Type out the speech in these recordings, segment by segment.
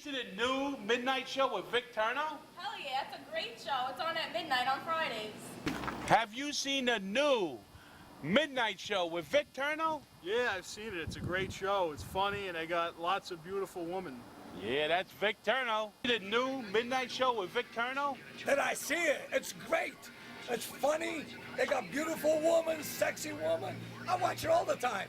See the new Midnight Show with Vic Terno? Hell yeah, it's a great show. It's on at midnight on Fridays. Have you seen the new Midnight Show with Vic Terno? Yeah, I've seen it. It's a great show. It's funny, and they got lots of beautiful women. Yeah, that's Vic Terno. The new Midnight Show with Vic Terno? Did I see it? It's great. It's funny. They got beautiful women, sexy women. I watch it all the time.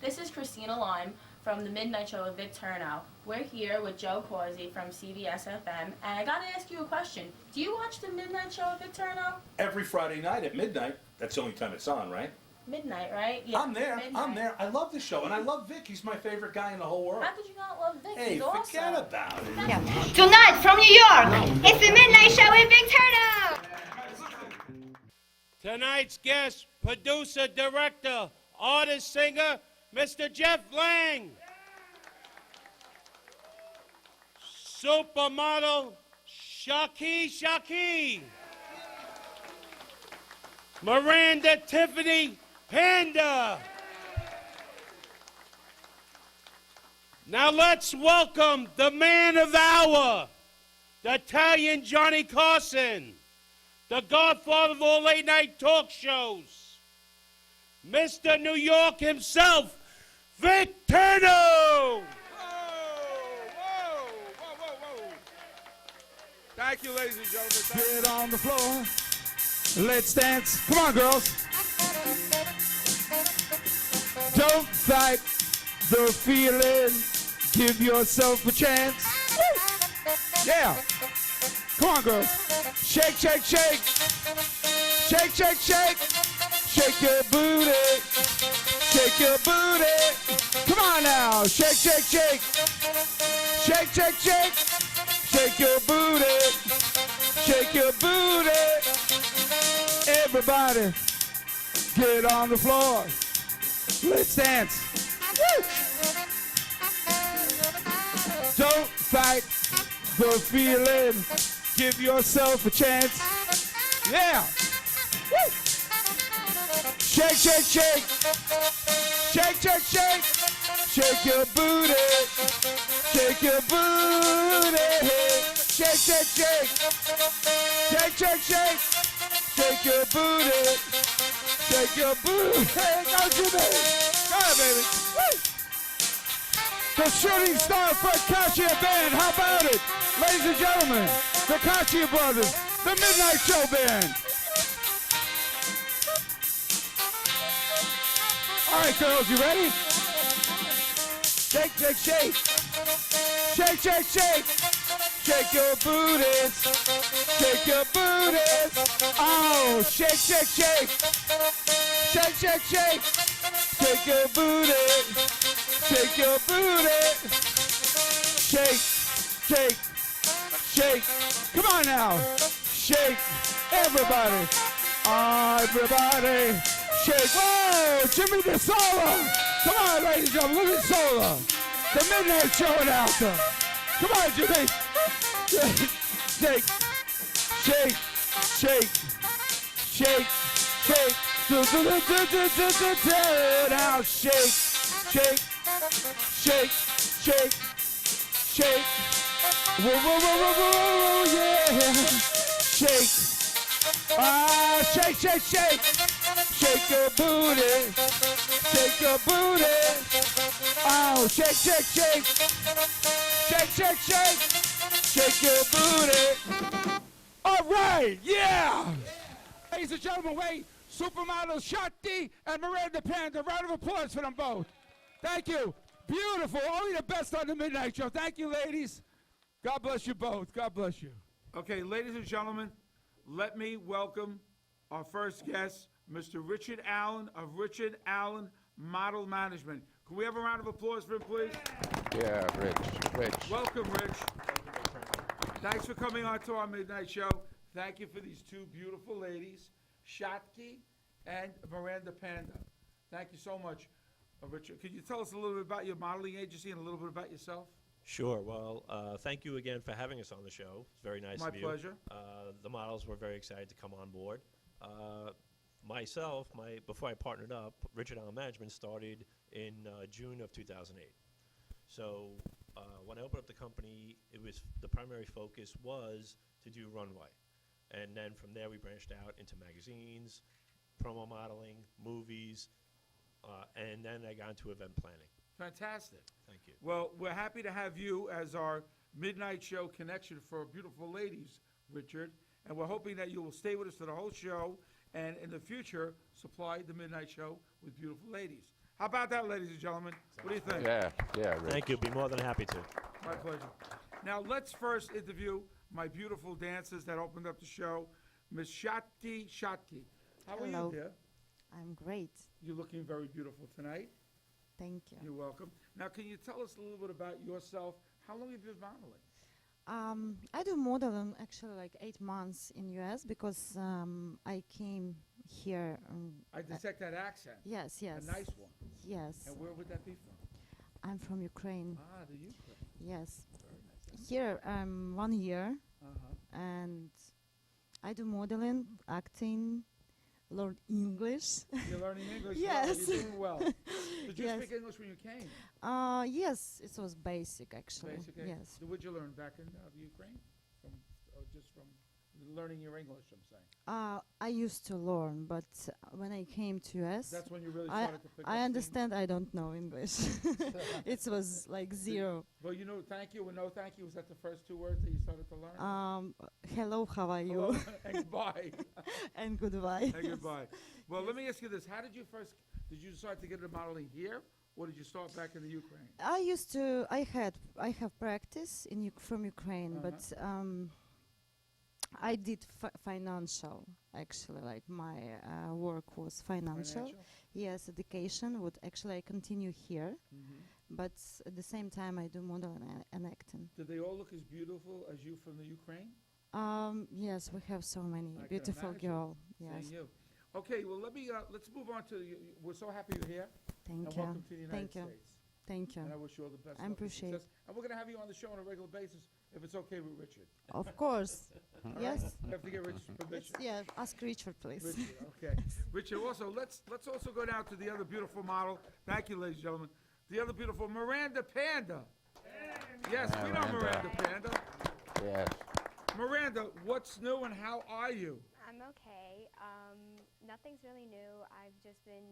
This is Christina Lime from the Midnight Show with Vic Terno. We're here with Joe Corsi from CBS FM, and I gotta ask you a question. Do you watch the Midnight Show with Vic Terno? Every Friday night at midnight. That's the only time it's on, right? Midnight, right? Yeah, I'm there. midnight. I'm there. I love the show, and I love Vic. He's my favorite guy in the whole world. How could you not love Vic? Hey, He's awesome. forget about it. Yeah. Tonight from New York, it's the Midnight Show with Vic Terno. Tonight's guest, producer, director, artist, singer, Mr. Jeff Lang. Supermodel, Shaki. Miranda Tiffany Panda. Now let's welcome the man of the hour, the Italian Johnny Carson, the godfather of all late-night talk shows, Mr. New York himself, Vic Terno. Whoa. Thank you, ladies and gentlemen. Get on the floor. Let's dance. Come on, girls. Don't fight the feeling. Give yourself a chance. Woo! Yeah. Come on, girls. Shake. Shake your booty. Shake your booty. Come on now. Shake. Shake your booty. Shake your booty. Everybody, get on the floor. Let's dance. Woo! Don't fight the feeling. Give yourself a chance. Yeah. Woo! Shake. Shake your booty. Shake your booty. Shake. Shake your booty. Shake your booty. Go, Jimmy. Go ahead, baby. Woo! The Shooting Star Percussion Band. How about it? Ladies and gentlemen, the Kachi Brothers, the Midnight Show Band. All right, girls, you ready? Shake. Shake your booties. Shake your booties. Oh, shake. Shake your booty. Shake your booty. Shake. Come on now. Shake. Everybody. Everybody. Shake. Whoa, Jimmy the Solar. Come on, ladies and gentlemen, look at Solar. The Midnight Show announcer. Come on, Jimmy. Shake. Now shake. Whoa, yeah. Shake. Shake. Shake your booty. Shake your booty. Oh, shake. Shake your booty. All right, yeah. Ladies and gentlemen, wait. Supermodel Shakti and Miranda Panda. Round of applause for them both. Thank you. Beautiful. Only the best on the Midnight Show. Thank you, ladies. God bless you both. God bless you. Okay, ladies and gentlemen, let me welcome our first guest, Mr. Richard Allen of Richard Allen Model Management. Can we have a round of applause for him, please? Yeah, Rich. Welcome, Rich. Thanks for coming on to our Midnight Show. Thank you for these two beautiful ladies, Shakti and Miranda Panda. Thank you so much, Richard. Could you tell us a little bit about your modeling agency and a little bit about yourself? Sure. Well, thank you again for having us on the show. It's very nice My of you. pleasure. The models were very excited to come on board. Myself, before I partnered up, Richard Allen Management started in June of 2008. So when I opened up the company, the primary focus was to do runway. And then from there, we branched out into magazines, promo modeling, movies, and then I got into event planning. Fantastic. Thank you. Well, we're happy to have you as our midnight show connection for beautiful ladies, Richard. And we're hoping that you will stay with us for the whole show and in the future supply the midnight show with beautiful ladies. How about that, ladies and gentlemen? What do you think? Yeah, Rich. Thank you. Be more than happy to. My pleasure. Now, let's first interview my beautiful dancers that opened up the show, Miss Shotki Shotki. How are Hello. you, dear? I'm great. You're looking very beautiful tonight. Thank you. You're welcome. Now, can you tell us a little bit about yourself? How long have you been modeling? I do modeling actually like 8 months in US because I came here. I detect that accent. Yes, yes. A nice one. Yes. And where would that be from? I'm from Ukraine. Ah, the Ukraine. Yes. Very nice. Here 1 year Uh-huh. and I do modeling, acting, learn English. You're learning English? Yes. Well, you're doing well. Did you Yes. speak English when you came? Yes, it was basic actually. Basic, eh? Yes. So what'd you learn back in the Ukraine? Just from learning your English, I'm saying. I used to learn, but when I came to US, That's when you really I started to pick up I steam? understand I don't know English. It was like zero. Well, you know, thank you and no thank you, was that the first 2 words that you started to learn? Hello, how are you? Hello and goodbye. And goodbye. And goodbye. Well, let me ask you this. How did you did you start to get into modeling here, or did you start back in the Ukraine? I have practice from Ukraine, but I did financial actually, like my work was financial. Yes, education would actually I continue here, but at the same time I do modeling and acting. Do they all look as beautiful as you from the Ukraine? Yes, we have so many I can beautiful imagine girls. Yes. Seeing you. Okay, well, let's move on to, we're so happy you're here. Thank and you. welcome to the United Thank you. States. Thank you. And I wish you all the best. I luck and appreciate success. And we're going to have you on the show on a regular basis, if it's okay with Richard. Of course. Yes. You have to get Richard's permission. Yeah, ask Richard, please. Richard, okay. Richard, also, let's also go down to the other beautiful model. Thank you, ladies and gentlemen. The other beautiful Miranda Panda. Yes, we know Miranda Panda. Yes. Miranda, what's new and how are you? I'm okay. Nothing's really new. I've just been,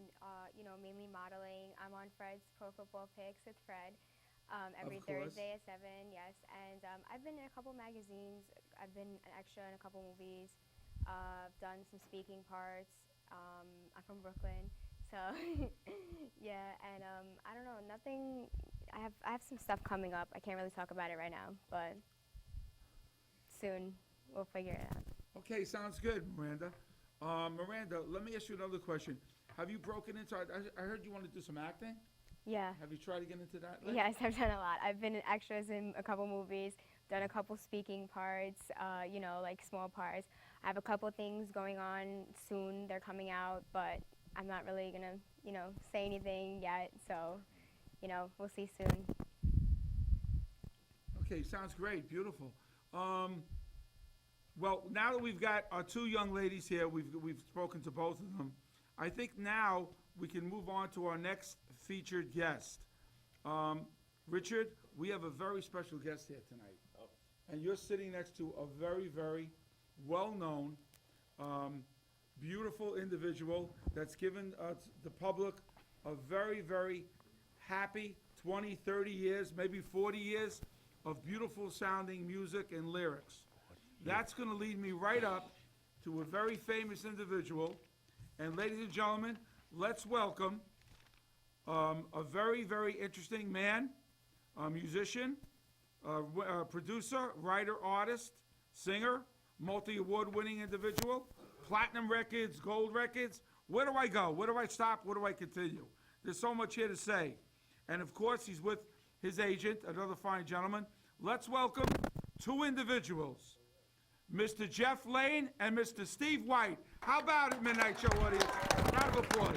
mainly modeling. I'm on Fred's Pro Football Picks with Fred every Thursday at 7, yes. And I've been in a couple magazines. I've been an extra in a couple movies. I've done some speaking parts. I'm from Brooklyn, so yeah. And I don't know, nothing. I have some stuff coming up. I can't really talk about it right now, but soon we'll figure it out. Okay, sounds good, Miranda. Miranda, let me ask you another question. Have you broken into, I heard you want to do some acting? Yeah. Have you tried to get into that? Yes, I've done a lot. I've been extras in a couple movies, done a couple speaking parts, like small parts. I have a couple things going on soon. They're coming out, but I'm not really going to, say anything yet. So, we'll see soon. Okay, sounds great. Beautiful. Well, now that we've got our 2 young ladies here, we've spoken to both of them. I think now we can move on to our next featured guest. Richard, we have a very special guest here tonight. Oh. And you're sitting next to a very, very well-known, beautiful individual that's given the public a very, very happy 20, 30 years, maybe 40 years of beautiful sounding music and lyrics. That's going to lead me right up to a very famous individual. And ladies and gentlemen, let's welcome a very, very interesting man, a musician, producer, writer, artist, singer, multi-award winning individual, platinum records, gold records. Where do I go? Where do I stop? Where do I continue? There's so much here to say. And of course, he's with his agent, another fine gentleman. Let's welcome 2 individuals, Mr. Jeff Lane and Mr. Steve White. How about it, Midnight Show audience? Round of applause.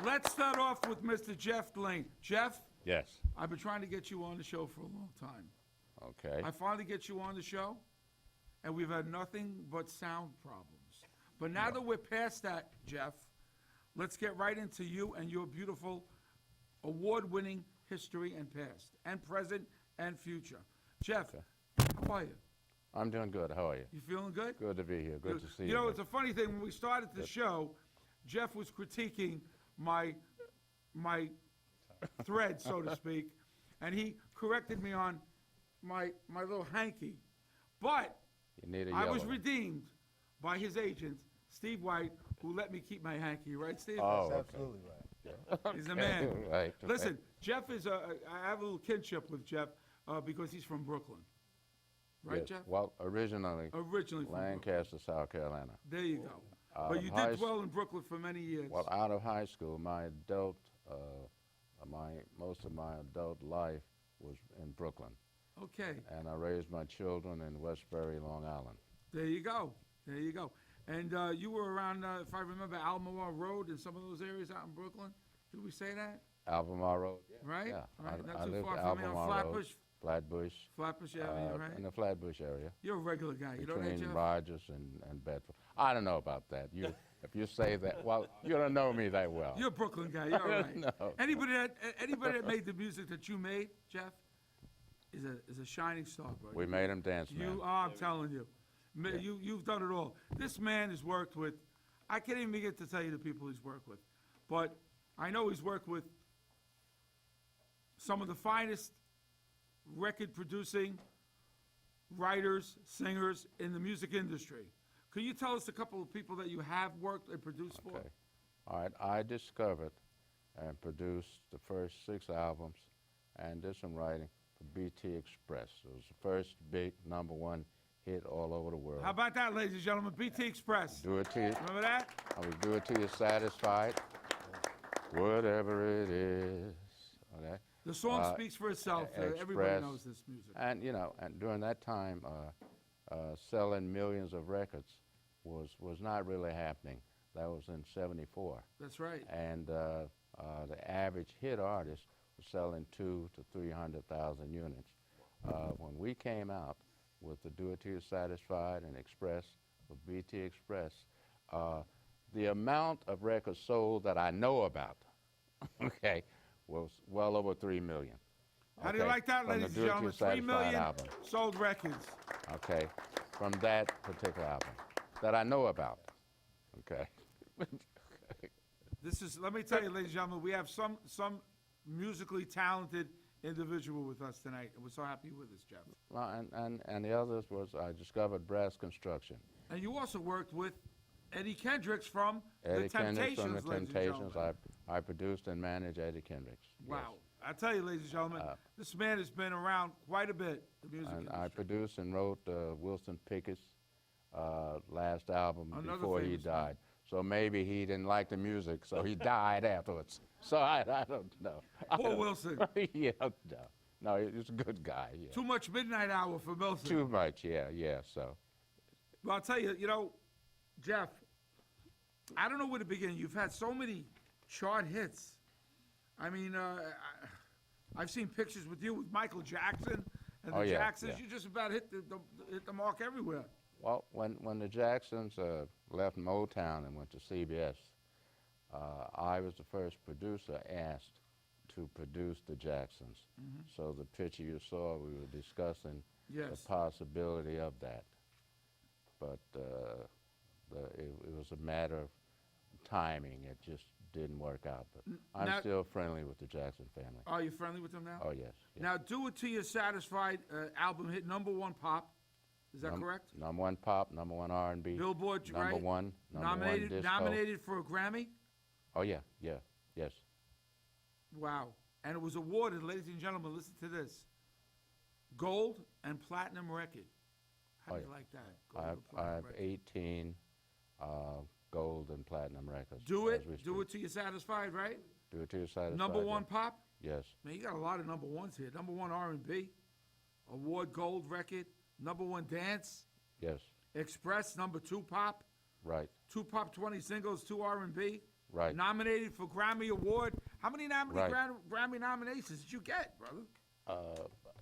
Let's start off with Mr. Jeff Lane. Jeff? Yes. I've been trying to get you on the show for a long time. Okay. I finally get you on the show, and we've had nothing but sound problems. But now that we're past that, Jeff, let's get right into you and your beautiful award-winning history and past, and present, and future. Jeff, how are you? I'm doing good. How are you? You feeling good? Good to be here. Good to see you. You know, it's a funny thing. When we started the show, Jeff was critiquing my thread, so to speak, and he corrected me on my little hanky. But You need a I was yellow. redeemed by his agent, Steve White, who let me keep my hanky. Right, Steve? Oh, That's okay. absolutely right. He's the man. Right. Listen, Jeff is I have a little kinship with Jeff because he's from Brooklyn. Right, Yes. Jeff? Well, originally Originally from Brooklyn. Lancaster, South Carolina. There you go. Out But of you high did s- dwell in Brooklyn for many years. Well, out of high school, most of my adult life was in Brooklyn, Okay. and I raised my children in Westbury, Long Island. There you go. There you go. And you were around, if I remember, Albemarle Road and some of those areas out in Brooklyn. Did we say that? Albemarle Road. Right? Yeah. Right. Not I too lived far from me on Albemarle Road, Flatbush. Flatbush. Flatbush area, right? In the Flatbush area. You're a regular guy. You know that, Between Jeff? Rogers and Bedford. I don't know about that. If you say that, well, you don't know me that well. You're a Brooklyn guy. You're all right. No. Anybody that made the music that you made, Jeff, is a shining star, bro. We made him dance, man. I'm telling you. You've done it all. This man has worked with, I can't even begin to tell you the people he's worked with. But I know he's worked with some of the finest record-producing writers, singers in the music industry. Could you tell us a couple of people that you have worked and produced for? Okay. All right. I discovered and produced the first 6 albums and did some writing for BT Express. It was the first big #1 hit all over the world. How about that, ladies and gentlemen? BT Express. Do it to you. Remember that? I will do it till you're satisfied. Whatever it is. Okay. The song speaks for itself. Everybody Express. knows this music. And and during that time, selling millions of records was not really happening. That was in '74. That's right. And the average hit artist was selling 200,000 to 300,000 units. When we came out with the Do It Till You're Satisfied and Express, with BT Express, the amount of records sold that I know about, okay, was well over 3 million. How do you like that, from the ladies Do and It Till gentlemen? You're 3 million Satisfied album. sold records. Okay, from that particular album that I know about. Okay. This is, let me tell you, ladies and gentlemen, we have some musically talented individual with us tonight, and we're so happy with this, Jeff. Well, and the others was I discovered brass construction. And you also worked with Eddie Kendricks from Eddie the Kendricks Temptations, from the ladies and Temptations. gentlemen. I produced and managed Eddie Kendricks. Wow. I tell you, ladies and gentlemen, this man has been around quite a bit, the music And industry. I produced and wrote Wilson Pickett's last album Another before he famous man. died. So maybe he didn't like the music, so he died afterwards. So I don't know. Poor Wilson. Yeah, no, he's a good guy. Yeah. Too much midnight hour for Wilson. Too much, yeah. So Well, I'll tell you, Jeff, I don't know where to begin. You've had so many chart hits. I mean, I've seen pictures with you with Michael Jackson and the Oh, yeah, Jacksons. yeah. You just about hit the mark everywhere. well, when the Jacksons left Motown and went to CBS, I was the first producer asked to produce the Jacksons. So the picture you saw, we were discussing Yes. the possibility of that. But it was a matter of timing. It just didn't work out. But I'm now- still friendly with the Jackson family. Are you friendly with them now? Oh, yes. Now, Do It Till You're Satisfied album hit #1 pop. Is that correct? #1 pop, #1 R&B. Billboard, right? Number one disco. Nominated for a Grammy? Oh, yeah, yes. Wow. And it was awarded, ladies and gentlemen, listen to this, gold and platinum record. How Oh, do you yeah. like that? I Gold have, and platinum I have record. 18 gold and platinum records. Do as It, we Do speak. It Till You're Satisfied, right? Do It Till You're Satisfied. #1 yeah. pop? Yes. Man, you got a lot of #1s here. #1 R&B, award gold record, #1 dance, Yes. Express, #2 pop, Right. 2 pop 20 singles, 2 R&B. Right. Nominated for Grammy Award. How many Right. Grammy nominations did you get, brother?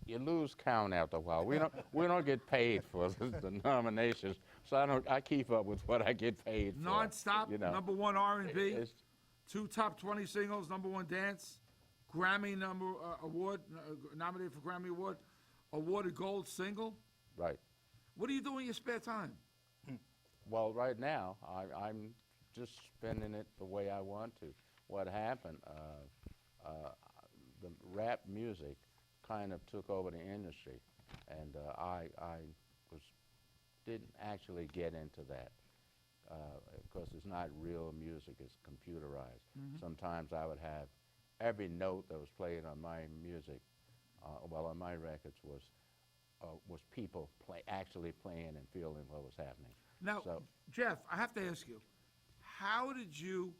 You lose count after a while. We don't get paid for the nominations, so I keep up with what I get paid for. Non-stop, you know. #1 R&B, It's- 2 top 20 singles, #1 dance, Grammy award, nominated for Grammy Award, awarded gold single. Right. What do you do in your spare time? Well, right now, I'm just spending it the way I want to. What happened, the rap music kind of took over the industry, and I didn't actually get into that because it's not real music, it's computerized. Sometimes I would have every note that was played on my music, on my records was people actually playing and feeling what was happening. Now, So, Jeff, I have to ask you, how did you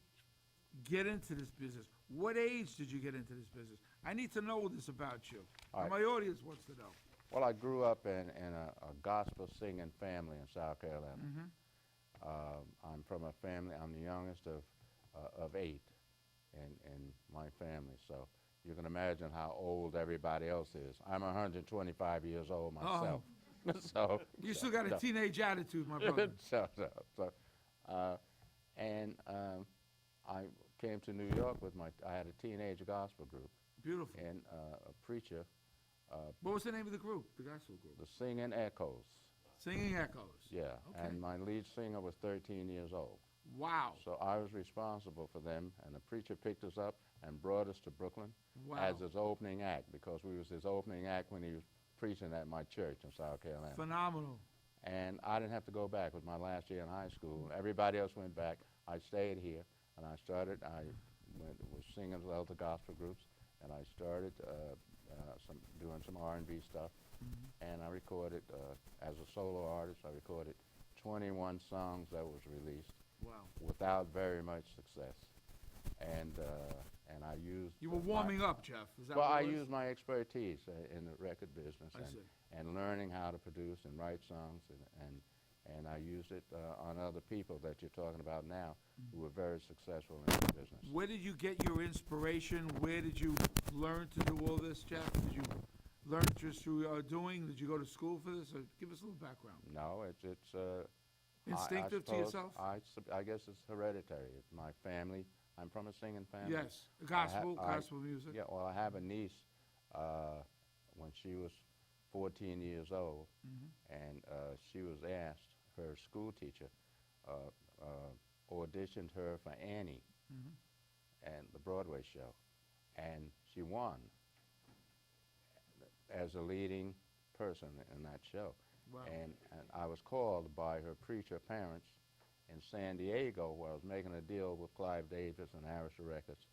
get into this business? What age did you get into this business? I need to know this about you. All right. My audience wants to know. well, I grew up in a gospel singing family in South Carolina. I'm from a family, I'm the youngest of 8 in my family, so you can imagine how old everybody else is. I'm 125 years old myself. So You still got a teenage attitude, my brother. I came to New York with I had a teenage gospel group. Beautiful. And a preacher. What was the name of the group, the gospel group? The Singing Echoes. Singing Echoes. Yeah, Okay. and my lead singer was 13 years old. Wow. So I was responsible for them, and the preacher picked us up and brought us to Brooklyn as his opening act, because we was his opening act when he was preaching at my church in South Carolina. Phenomenal. And I didn't have to go back. It was my last year in high school. Everybody else went back. I stayed here, and I was singing with other gospel groups, and I started doing some R&B stuff. And I recorded, as a solo artist, I recorded 21 songs that was released. Wow. Without very much success. And I used... You were warming up, Jeff. Is that well, what I it was? used my expertise in the record business and learning how to produce and write songs, and I used it on other people that you're talking about now who were very successful in the business. Where did you get your inspiration? Where did you learn to do all this, Jeff? Did you learn just through doing? Did you go to school for this? Or give us a little background. No, it's instinctive to yourself? I guess it's hereditary. It's my family. I'm from a singing family. Yes, gospel music. Yeah, well, I have a niece when she was 14 years old, and she was asked, her school teacher auditioned her for Annie and the Broadway show, and she won as a leading person in that show. Wow. And I was called by her preacher parents in San Diego, where I was making a deal with Clive Davis and Arista Records,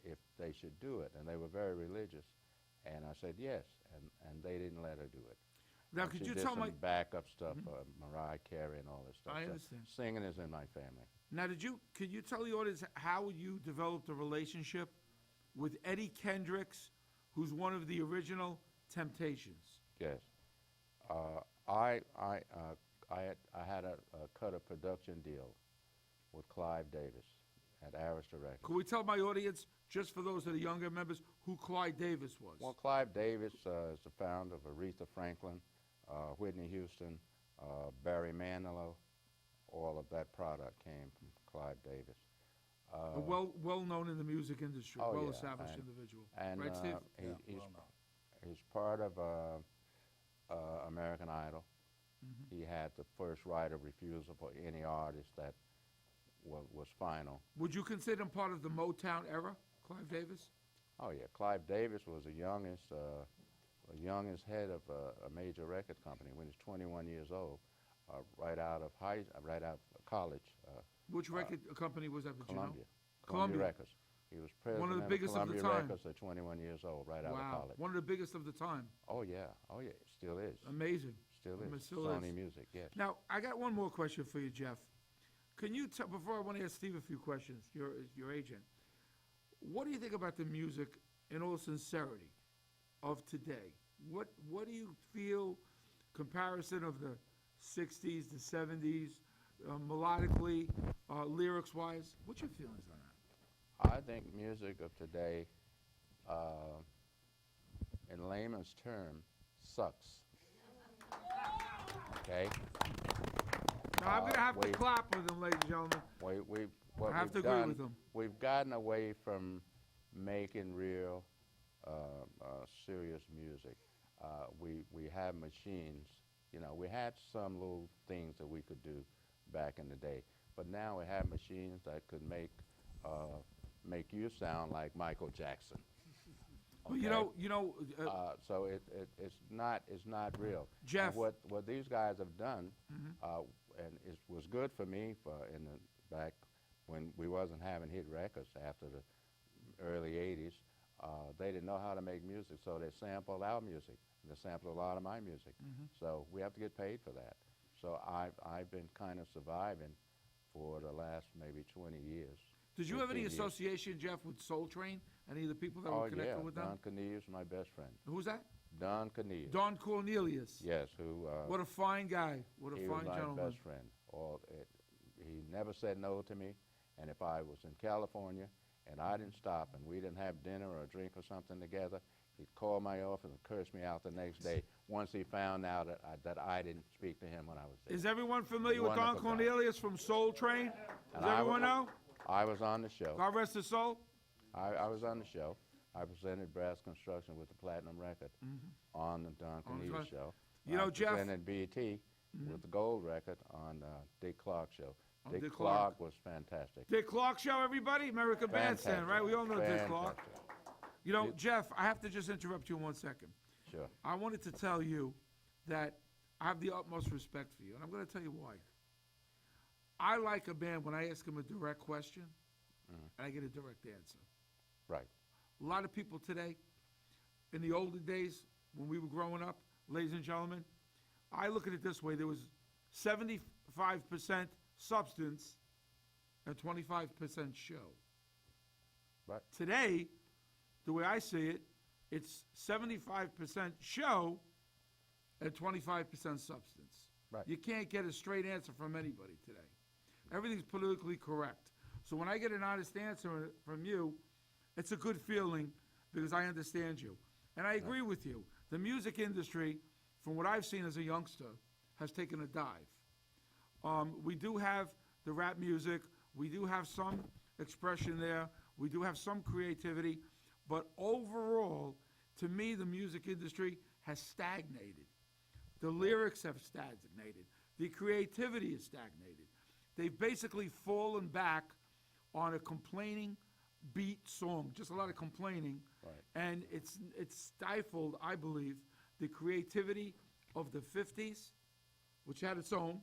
if they should do it. And they were very religious. And I said yes, and they didn't let her do it. Now, And could she you did tell some my... backup stuff, Mariah Carey and all this stuff. I So understand. singing is in my family. Now, could you tell the audience how you developed a relationship with Eddie Kendricks, who's one of the original Temptations? Yes. I had cut a production deal with Clive Davis at Arista Records. Could we tell my audience, just for those that are younger members, who Clyde Davis was? Well, Clive Davis is the founder of Aretha Franklin, Whitney Houston, Barry Manilow. All of that product came from Clive Davis. A well known in the music industry, Oh, well yeah, established and- individual. And Right, Steve? he's part of American Idol. He had the first right of refusal for any artist that was final. Would you consider him part of the Motown era, Clive Davis? Oh yeah, Clive Davis was the youngest head of a major record company when he was 21 years old, right out of college. Which record company was that? Did Columbia. you know? Columbia Records. He was president One of the biggest of Columbia the time. Records at 21 years old, right out of Wow, college. one of the biggest of the time. Oh yeah, it still is. Amazing. Still is. Still Sony is. Music, yes. Now, I got one more question for you, Jeff. Can you tell, before I want to ask Steve a few questions, your agent, what do you think about the music, in all sincerity, of today? What do you feel, comparison of the 60s, the 70s, melodically, lyrics-wise? What's your feelings on that? I think music of today, in layman's term, sucks. Okay? Now, I'm going to have to clap with him, ladies and gentlemen. What I have to we've agree done, with him. We've gotten away from making real serious music. We have machines. You know, we had some little things that we could do back in the day, but now we have machines that could make you sound like Michael Jackson. Well, So it's not real. Jeff. And what these guys have done, and it was good for me back when we wasn't having hit records after the early '80s. They didn't know how to make music, so they sampled our music. They sampled a lot of my music. So we have to get paid for that. So I've been kind of surviving for the last maybe 20 years. Did you have any 15 years. association, Jeff, with Soul Train? Any of the people that were connected with them? Don Cornelius, my best friend. Who's that? Don Cornelius. Don Cornelius. Yes, who... what a fine guy. What a fine gentleman. He was my best friend. He never said no to me, and if I was in California and I didn't stop and we didn't have dinner or a drink or something together, he'd call my office and curse me out the next day once he found out that I didn't speak to him when I was there. Is everyone familiar with Don Cornelius from Soul Train? Does everyone know? I was on the show. God rest his soul. I was on the show. I presented Brass Construction with the Platinum record on the Don Cornelius show. You know, Jeff. I presented BET with the Gold record on Dick Clark show. Dick Clark was fantastic. Dick Clark show, everybody? American Bandstand, right? We all know Dick Clark. You know, Jeff, I have to just interrupt you 1 second. Sure. I wanted to tell you that I have the utmost respect for you, and I'm going to tell you why. I like a band when I ask him a direct question, and I get a direct answer. Right. A lot of people today, in the older days when we were growing up, ladies and gentlemen, I look at it this way. There was 75% substance and 25% show. Right. Today, the way I see it, it's 75% show and 25% substance. Right. You can't get a straight answer from anybody today. Everything's politically correct. So when I get an honest answer from you, it's a good feeling because I understand you. And I agree with you. The music industry, from what I've seen as a youngster, has taken a dive. We do have the rap music. We do have some expression there. We do have some creativity. But overall, to me, the music industry has stagnated. The lyrics have stagnated. The creativity is stagnated. They've basically fallen back on a complaining beat song, just a lot of complaining. Right. And it's stifled, I believe, the creativity of the 50s, which had its own,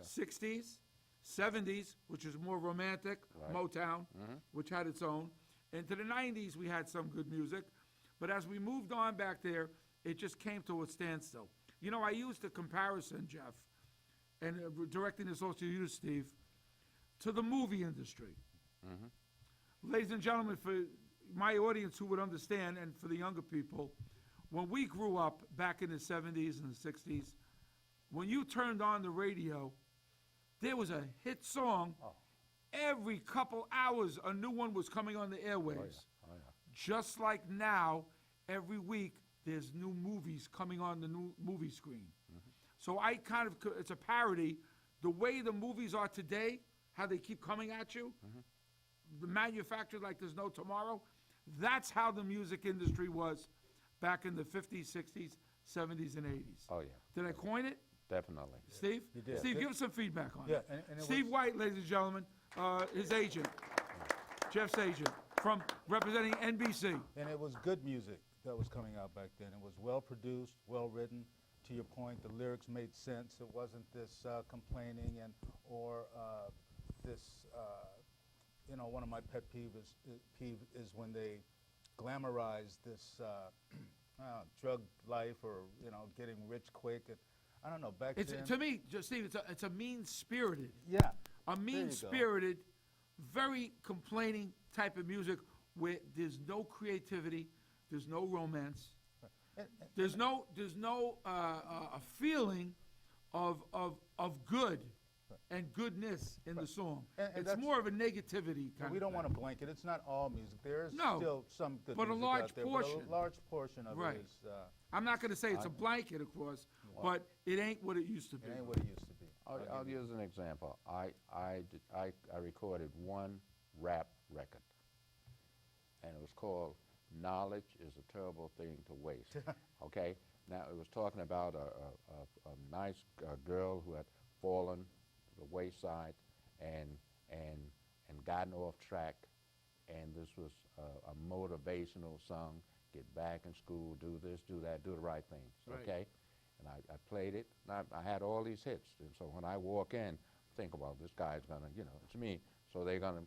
60s, 70s, which is more romantic, Motown, which had its own. Into the 90s, we had some good music. But as we moved on back there, it just came to a standstill. You know, I used the comparison, Jeff, and directing this also to you, Steve, to the movie industry. Ladies and gentlemen, for my audience who would understand, and for the younger people, when we grew up back in the 70s and the 60s, when you turned on the radio, there was a hit song. Every couple hours, a new one was coming on the airwaves. Just like now, every week, there's new movies coming on the new movie screen. So I kind of, it's a parody. The way the movies are today, how they keep coming at you, manufactured like there's no tomorrow, that's how the music industry was back in the 50s, 60s, 70s, and 80s. Oh, yeah. Did I coin it? Definitely. Steve? You did. Steve, give us some feedback on Yeah, it. and it Steve was- White, ladies and gentlemen, his agent, Jeff's agent, from representing NBC. And it was good music that was coming out back then. It was well produced, well written. To your point, the lyrics made sense. It wasn't this complaining or this. One of my pet peeve is when they glamorize this drug life or getting rich quick. And I don't know. Back then, To me, Steve, it's a mean-spirited. Yeah. A mean-spirited, very complaining type of music where there's no creativity, there's no romance, there's no a feeling of good and goodness in the song. And it's that's- more of a negativity kind we of don't thing. want to blanket. It's not all music. There's No, still some good but a music large out there, portion. But a large portion of Right. it is. I'm not going to say it's a blanket, of course, but it ain't what it used to be. It ain't what it used to be. I'll use an example. I recorded one rap record. and it was called "Knowledge is a Terrible Thing to Waste." Okay. Now it was talking about a nice girl who had fallen to the wayside and gotten off track, and this was a motivational song. Get back in school, do this, do that, do the right things. Right. Okay. And I played it, and I had all these hits. And so when I walk in, think about this guy's gonna, it's me. So they're gonna,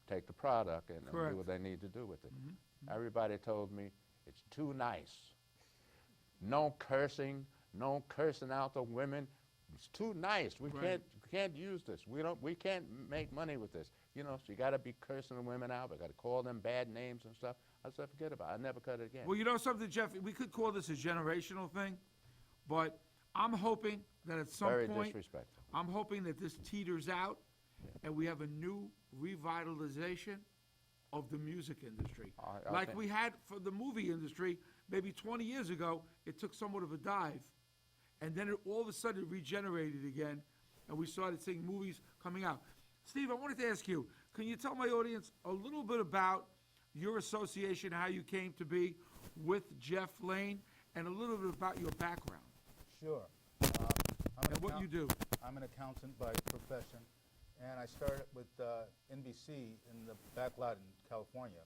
take the product and do what they need to do with it. Everybody told me it's too nice. No cursing out the women. It's too nice. We can't use this. We can't make money with this. So you got to be cursing the women out. We got to call them bad names and stuff. I said, forget about it. I never cut it again. Well, you know something, Jeff? We could call this a generational thing, but I'm hoping that at some Very point, disrespectful. I'm hoping that this teeters out, and we have a new revitalization of the music industry. I Like think- we had for the movie industry, maybe 20 years ago, it took somewhat of a dive, and then all of a sudden it regenerated again, and we started seeing movies coming out. Steve, I wanted to ask you, can you tell my audience a little bit about your association, how you came to be with Jeff Lane, and a little bit about your background? Sure. And what you do. I'm an accountant by profession, and I started with NBC in the back lot in California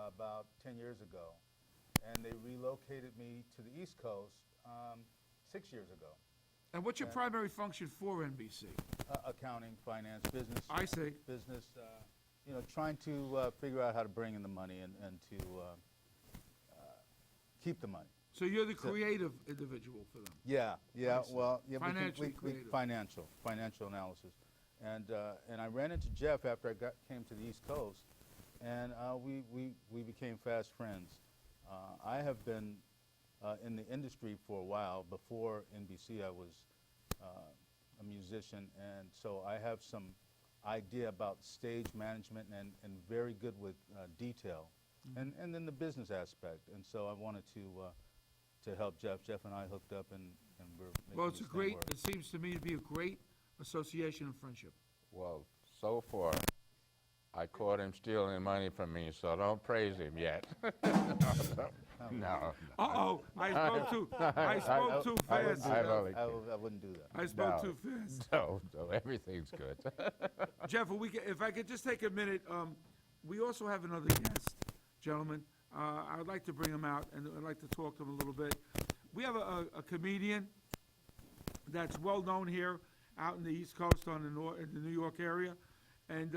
about 10 years ago, and they relocated me to the East Coast 6 years ago. And what's your primary function for NBC? Accounting, finance, business. I see. Business, trying to figure out how to bring in the money and to keep the money. So you're the creative individual for them? Yeah. Well, yeah, Financially creative. Financial analysis, and I ran into Jeff after I came to the East Coast, and we became fast friends. I have been in the industry for a while. Before NBC, I was a musician, and so I have some idea about stage management and very good with detail, and then the business aspect. And so I wanted to help Jeff. Jeff and I hooked up, and we're making Well, it's this a thing great, work. it seems to me to be a great association and friendship. Well, so far, I caught him stealing money from me, so don't praise him yet. No. Uh-oh, I spoke too fast. I wouldn't do that. I spoke too fast. No, everything's good. Jeff, if I could just take a minute, we also have another guest, gentlemen. I'd like to bring him out, and I'd like to talk to him a little bit. We have a comedian that's well known here out in the East Coast in the New York area, and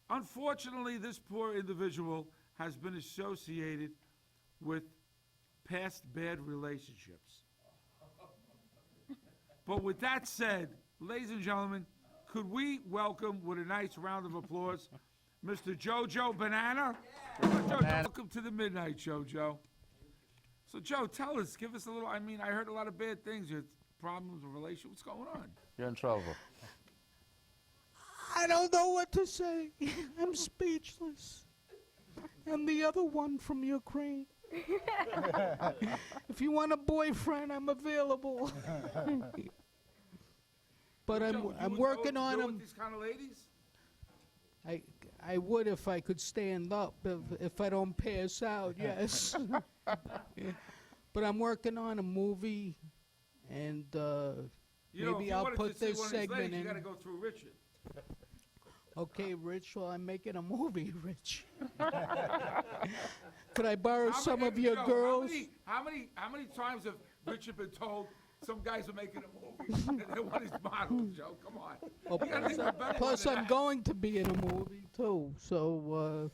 unfortunately, this poor individual has been associated with past bad relationships. But with that said, ladies and gentlemen, could we welcome with a nice round of applause Mr. Jojo Banana? Jojo, welcome to the Midnight Show, Joe. So, Joe, tell us, give us a little, I heard a lot of bad things, your problems with relationship. What's going on? You're in trouble. I don't know what to say. I'm speechless. And the other one from Ukraine. If you want a boyfriend, I'm available. But I'm working on them. These kind of ladies? I would if I could stand up, if I don't pass out, yes. But I'm working on a movie, and maybe I'll put this segment in. You got to go through Richard. Okay, Rich, well, I'm making a movie, Rich. Could I borrow some of your girls? How many times have Richard been told some guys are making a movie and they want his models, Joe? Come on. Oh, You gotta think of better plus, than I'm that. going to be in a movie, too. So,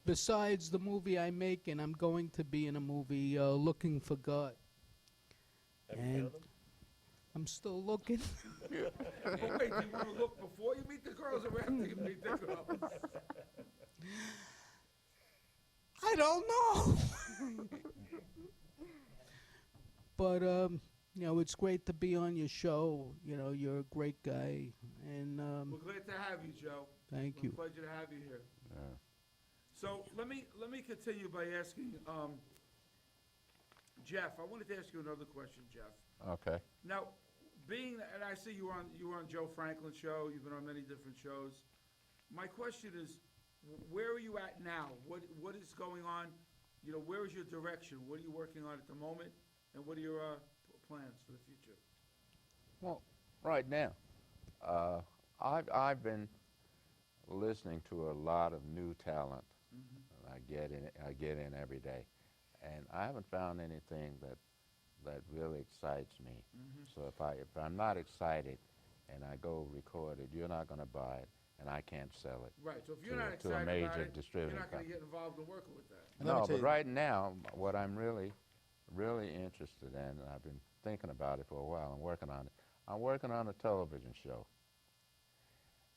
besides the movie I'm making, I'm going to be in a movie, Looking for God. And I'm still looking. Well, wait, do you want to look before you meet the girls or after you meet the girls? I don't know. But, it's great to be on your show. You're a great guy. And We're glad to have you, Joe. Thank you. Pleasure to have you here. Yeah. So let me continue by asking Jeff. I wanted to ask you another question, Jeff. Okay. Now, and I see you were on Joe Franklin's show. You've been on many different shows. My question is, where are you at now? What is going on? You know, where is your direction? What are you working on at the moment? And what are your plans for the future? Well, right now, I've been listening to a lot of new talent. I get in every day, and I haven't found anything that really excites me. So if I'm not excited, and I go record it, you're not going to buy it, and I can't sell it. Right. So if you're not to a excited major about it, you're distributing not going to company. get involved in working with that. No, but right now, what I'm really interested in, and I've been thinking about it for a while, I'm working on it. I'm working on a television show,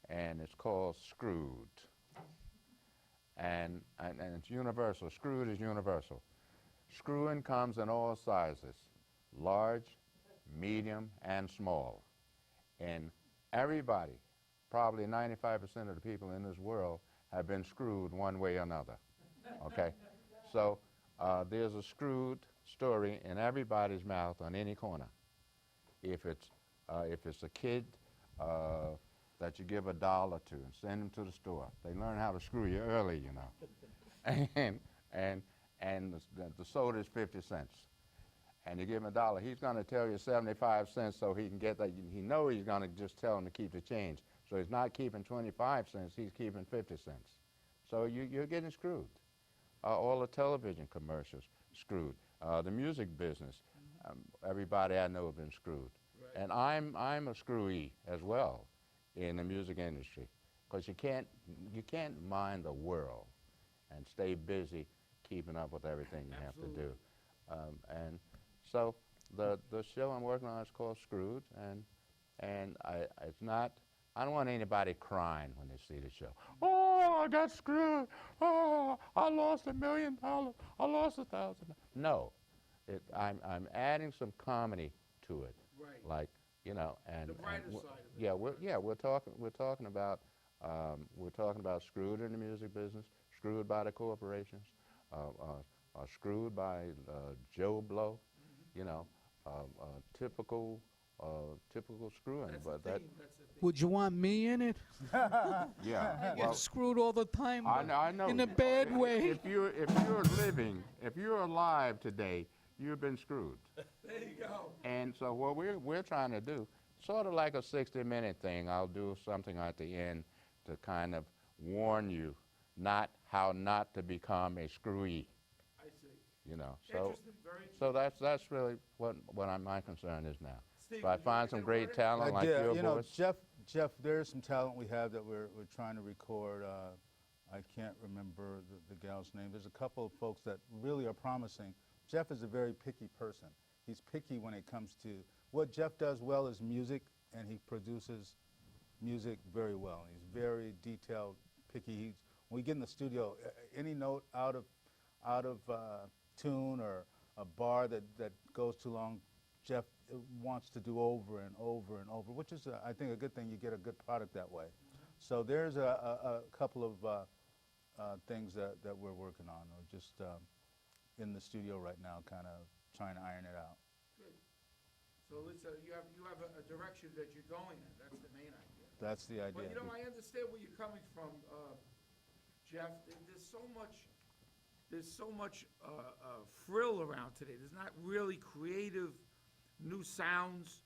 and it's called Screwed. And it's universal. Screwed is universal. Screwing comes in all sizes, large, medium, and small. And everybody, probably 95% of the people in this world, have been screwed one way or another. Okay? So there's a screwed story in everybody's mouth on any corner. If it's a kid that you give $1 to and send them to the store, they learn how to screw you early, you know. and the soda is 50 cents. And you give him $1, he's going to tell you 75 cents so he can get that. He knows he's going to just tell him to keep the change. So he's not keeping 25 cents, he's keeping 50 cents. So you're getting screwed. All the television commercials, screwed. The music business, everybody I know have been screwed. Right. And I'm a screwee as well in the music industry, because you can't mind the world and stay busy keeping up with everything you have to do. And so the show I'm working on is called Screwed, and it's not. I don't want anybody crying when they see the show. Oh, I got screwed. Oh, I lost $1 million. I lost $1,000. No, I'm adding some comedy to it. Right. Like, you know, and the brighter and side of it. we're talking about screwed in the music business, screwed by the corporations, screwed by Joe Blow, you know, typical screwing. That's but the that. theme. That's the theme. Would you want me in it? Yeah. I get screwed all the time. I know. In a bad way. If you're alive today, you've been screwed. There you go. And so what we're trying to do, sort of like a 60-minute thing, I'll do something at the end to kind of warn you how not to become a screwy. I see. You know. Interesting. Very interesting. So that's really what my concern is now. Steve, If I would you find like some to great word it? talent like your you know, voice. Jeff, there's some talent we have that we're trying to record. I can't remember the gal's name. There's a couple of folks that really are promising. Jeff is a very picky person. He's picky when it comes to what Jeff does well is music, and he produces music very well. He's very detailed, picky. When we get in the studio, any note out of tune or a bar that goes too long, Jeff wants to do over and over and over, which is, I think, a good thing. You get a good product that way. So there's a couple of things that we're working on. We're just in the studio right now, kind of trying to iron it out. Good. So Lisa, you have a direction that you're going in. That's the main idea. That's the idea. But you know, I understand where you're coming from, Jeff. There's so much frill around today. There's not really creative new sounds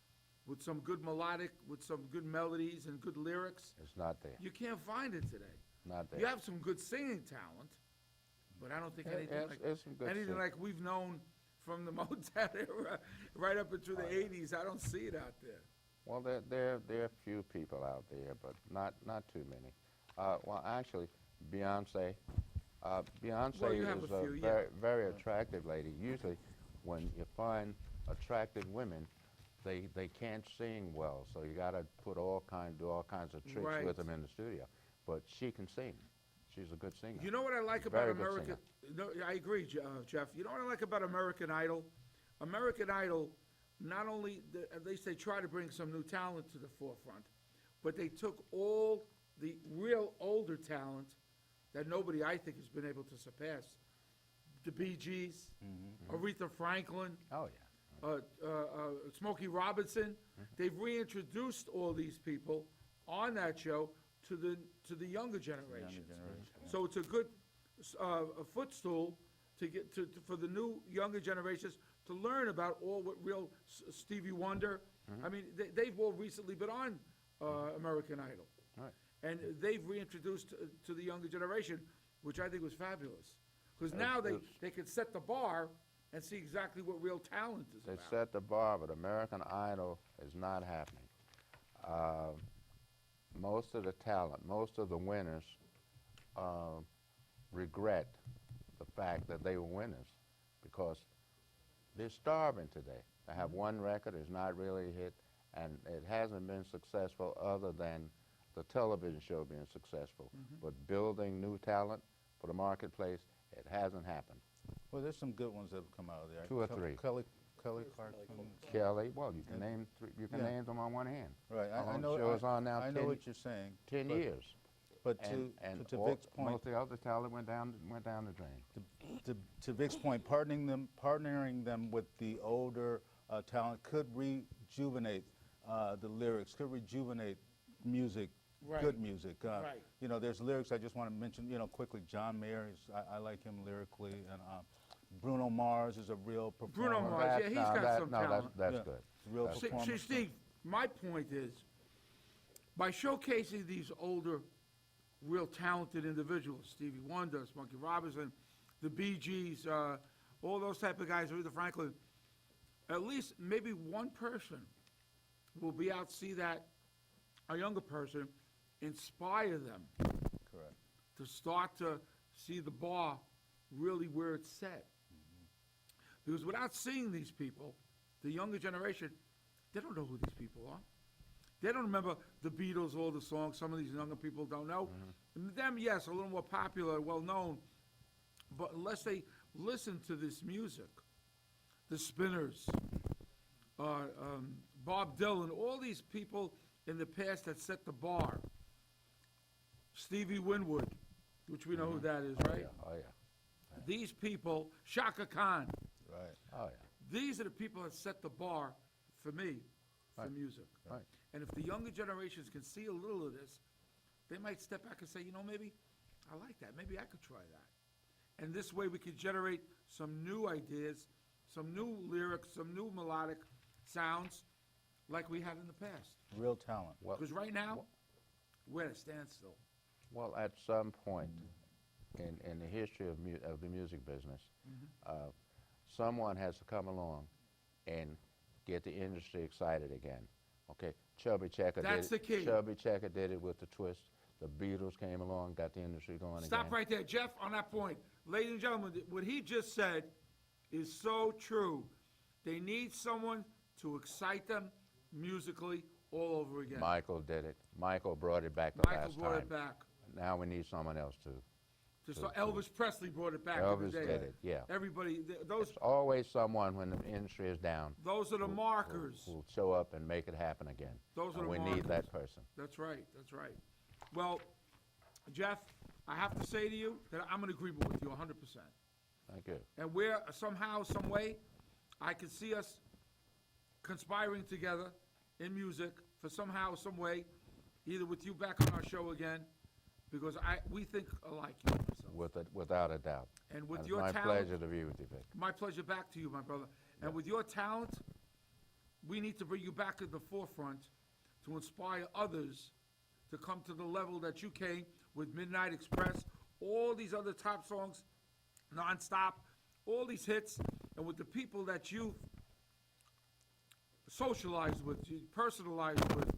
with some good melodic, with some good melodies and good lyrics. It's not there. You can't find it today. Not there. You have some good singing talent, but I don't think anything like we've known from the Motown era right up into the 80s. I don't see it out there. Well, there are a few people out there, but not too many. Well, actually, Beyonce. Beyonce Well, you have is a a few, very attractive lady. Usually, when you find attractive women, they can't sing well, so you got to do all kinds of tricks Right. with them in the studio. But she can sing. She's a good singer. You know what I like about Very good American? No, I agree, Jeff. You know what I like about American Idol? American Idol, not only at least they try to bring some new talent to the forefront, but they took all the real older talent that nobody, I think, has been able to surpass. The Bee Gees, Aretha Franklin. Oh yeah. Smokey Robinson. They've reintroduced all these people on that show, to the younger generations. So it's a good a footstool to get for the new younger generations to learn about all what real Stevie Wonder. I mean, they've all recently been on American Idol, Right. and they've reintroduced to the younger generation, which I think was fabulous. Because now they can set the bar and see exactly what real talent is They about. set the bar, but American Idol is not happening. Most of the talent, most of the winners regret the fact that they were winners because they're starving today. They have one record, it's not really a hit, and it hasn't been successful other than the television show being successful. But building new talent for the marketplace, it hasn't happened. Well, there's some good ones that have come out of there. Two or three. Kelly Clarkson. Kelly, well, you can name three, you can name them on one hand. Right. How I long know. show's on now? I know what you're saying. 10 years. But and to all- Vic's point, most of the other talent went down the drain. to Vic's point, partnering them with the older talent could rejuvenate the lyrics, could rejuvenate music, good music. Right. You know, there's lyrics I just want to mention. You know, quickly, John Mayer I like him lyrically, and Bruno Mars is a real performer. Bruno Mars, yeah, he's got some talent. That's Yeah. good. Real That's performer. See, Steve, my point is, by showcasing these older, real talented individuals, Stevie Wonder, Smokey Robinson, the Bee Gees, all those type of guys, Aretha Franklin, at least maybe one person will be out, see that, a younger person, inspire them Correct. to start to see the bar really where it's set. Because without seeing these people, the younger generation, they don't know who these people are. They don't remember the Beatles, all the songs. Some of these younger people don't know. Them, yes, a little more popular, well-known. But unless they listen to this music, the Spinners, Bob Dylan, all these people in the past that set the bar, Stevie Winwood, which we know who that is, right? Oh, yeah. These people, Shaka Khan, Right. Oh, yeah. these are the people that set the bar for me, for Right. music. Right. And if the younger generations can see a little of this, they might step back and say, you know, maybe I like that. Maybe I could try that. And this way we could generate some new ideas, some new lyrics, some new melodic sounds like we had in the past. Real talent. Well, Because right now, we're at a standstill. well, at some point in the history of the music business, someone has to come along and get the industry excited again. Okay, Chubby Checker That's did the key. Chubby Checker did it with the Twist. The Beatles came along, got the industry going Stop again. right there, Jeff, on that point. Ladies and gentlemen, what he just said is so true. They need someone to excite them musically all over again. Michael did it. Michael brought it back the Michael last brought time. it back. Now we need someone else to. Elvis Presley brought it back in Elvis the day. did it, yeah. Everybody, those There's always someone when the industry is down. those are the markers. Who'll show up and make it happen again. Those are And the we markers. need that person. That's right, that's right. Well, Jeff, I have to say to you that I'm in agreement with you 100%. Thank you. And we're somehow, some way, I can see us conspiring together in music for somehow, some way, either with you back on our show again, because we think alike, you and myself. Without a doubt. And with it's your my talent- pleasure to be with you, Vic. My pleasure back to you, my brother. And with your talent, we need to bring you back to the forefront to inspire others to come to the level that you came with Midnight Express, all these other top songs, nonstop, all these hits, and with the people that you socialized with, you personalized with,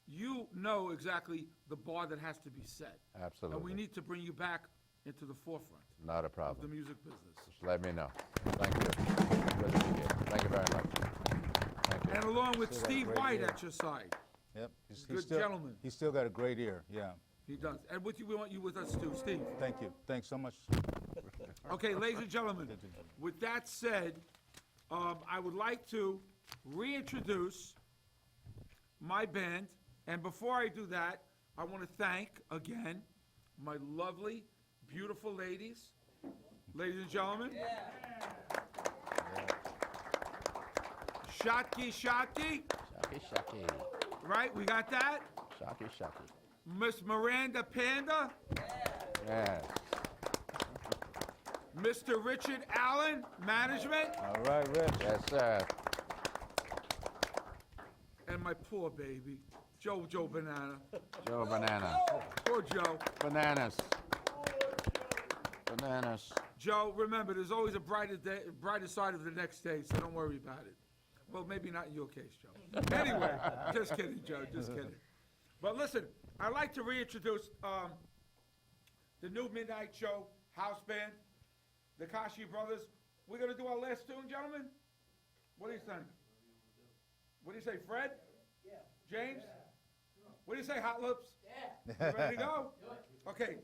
you know exactly the bar that has to be set. Absolutely. And we need to bring you back into the forefront Not a of problem. the music business. Just let me know. Thank you. Good to be here. Thank you very much. Thank you. And along with Still got a Steve great White ear. at your side. Yep. Good still, gentleman. He's still got a great ear. Yeah. He does. And with you, we want you with us too, Steve. Thank you. Thanks so much. Okay, ladies and gentlemen, with that said, I would like to reintroduce my band. And before I do that, I want to thank again my lovely, beautiful ladies. Ladies and gentlemen. Shotki. Shaki, shaki. Right, we got that? Shaki, shaki. Miss Miranda Panda, Yes. Mr. Richard Allen, management, All right, Rich. Yes, sir. and my poor baby, Joe Banana. Joe Banana. Poor Joe. Bananas. Bananas. Joe, remember, there's always a brighter side of the next day, so don't worry about it. Well, maybe not in your case, Joe. Anyway, just kidding, Joe, just kidding. But listen, I'd like to reintroduce the new Midnight Show house band, the Kashi Brothers. We're going to do our last tune, gentlemen? What do you think? What do you say, Fred? Yeah. James? Yeah. What do you say, Hot Lips? Yeah. You ready to go? Okay.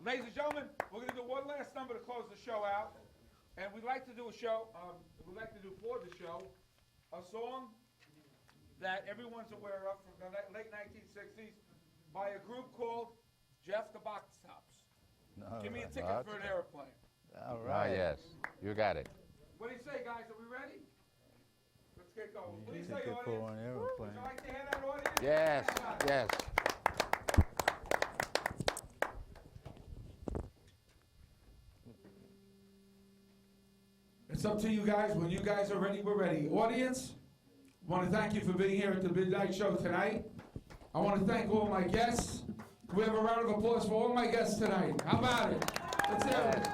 Ladies and gentlemen, we're going to do one last number to close the show out. And we'd like to do a show, we'd like to do for the show, a song that everyone's aware of from the late 1960s by a group called Jeff the Box Tops. Give me a ticket for an airplane. All Ah, right. yes. You got it. What do you say, guys? Are we ready? Let's get going. What do you say, Ticket audience? for an airplane. Would you like to hear that, audience? Yes, yes. It's up to you guys. When you guys are ready, we're ready. Audience, I want to thank you for being here at the Midnight Show tonight. I want to thank all my guests. Can we have a round of applause for all my guests tonight? How about it? Let's hear it.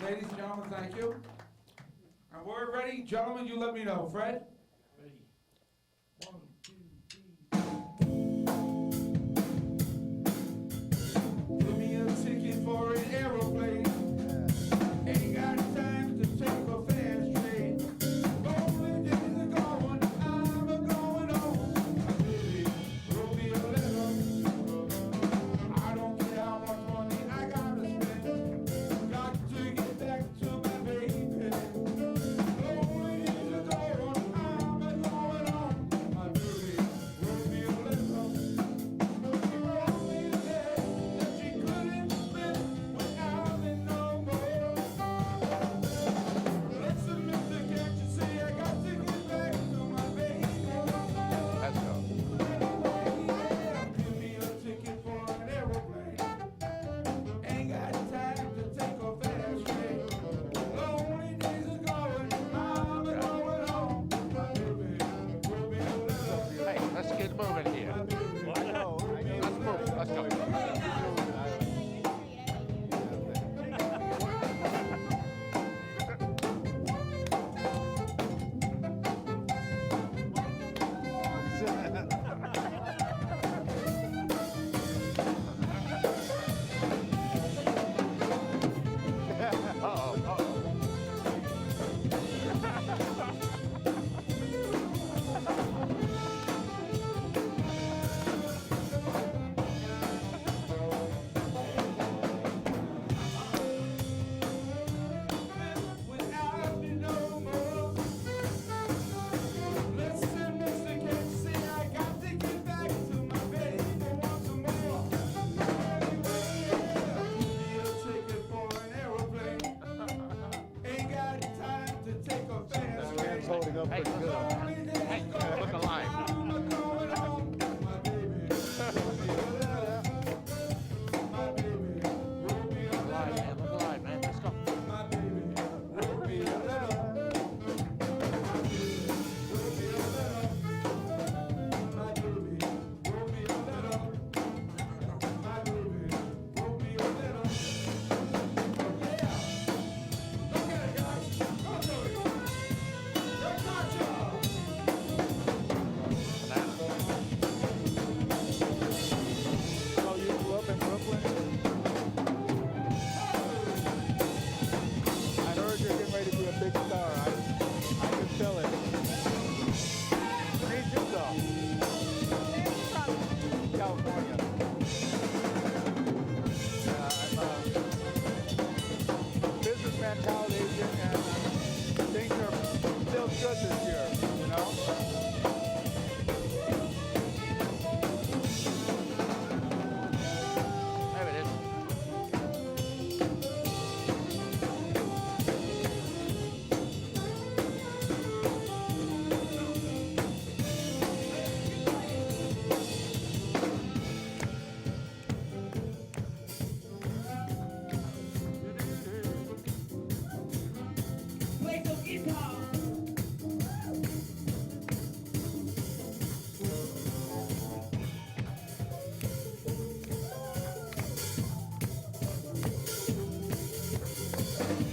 Ladies and gentlemen, thank you. And we're ready. Gentlemen, you let me know. Fred? Ready. 1, 2, 3. Give me a ticket for an aeroplane. Ain't got time to take a fast train. Lonely days are gone, I'm a-going home. I really wrote me a letter. I don't care how much money I gotta spend. Got to get back to my baby. Lonely days are gone,